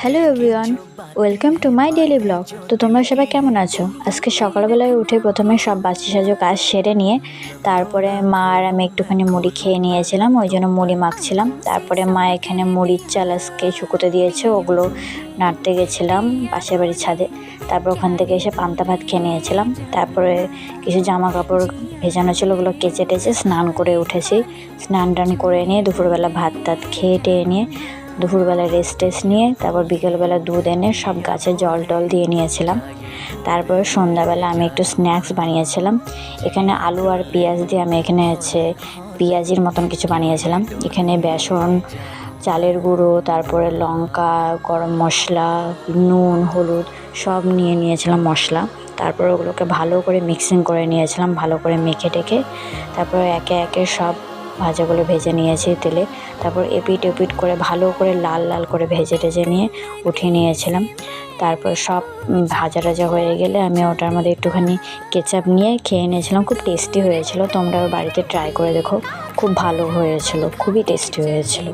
Hello everyone, welcome to my daily blog. তো তোমরা সবাই কেমন আছো? আজকে সকালবেলায় উঠে প্রথমে সব বাসি সাজো কাজ সেরে নিয়ে তারপরে মা আর আমি একটুখানি মুড়ি খেয়ে নিয়েছিলাম, ওই জন্য মুড়ি মাখছিলাম। তারপরে মা এখানে মুড়ির চাল আজকে শুকোতে দিয়েছে, ওগুলো নাড়তে গেছিলাম পাশের বাড়ির ছাদে। তারপর ওখান থেকে এসে পান্তা ভাত খেয়ে নিয়েছিলাম। তারপরে কিছু জামা কাপড় ভেজানো ছিল, ওগুলো কেচে টেচে স্নান করে উঠেছি। স্নান টান করে নিয়ে দুপুরবেলা ভাত টাত খেয়ে টেয়ে নিয়ে দুপুরবেলা রেস্ট টেস্ট নিয়ে তারপর বিকেলবেলা দুধ এনে সব গাছে জল টল দিয়ে নিয়েছিলাম। তারপরে সন্ধ্যাবেলা আমি একটু স্ন্যাক্স বানিয়েছিলাম। এখানে আলু আর পেঁয়াজ দিয়ে আমি এখানে পেঁয়াজির মতন কিছু বানিয়েছিলাম। এখানে বেসন, চালের গুঁড়ো, তারপরে লঙ্কা, গরম মশলা, নুন, হলুদ সব নিয়েছিলাম মশলা। তারপরে ওগুলোকে ভালো করে মিক্সিং করে নিয়েছিলাম, ভালো করে মেখে টেখে তারপরে একে একে সব ভাজাগুলো ভেজে নিয়েছি তেলে। তারপর এপিট ওপিট করে ভালো করে লাল লাল করে ভেজে টেজে নিয়ে উঠিয়ে নিয়েছিলাম। তারপর সব ভাজা টাজা হয়ে গেলে আমি ওটার মধ্যে একটুখানি কেচাপ নিয়ে খেয়ে নিয়েছিলাম। খুব টেস্টি হয়েছিল, তোমরাও বাড়িতে ট্রাই করে দেখো, খুব ভালো হয়েছিল, খুবই টেস্টি হয়েছিল।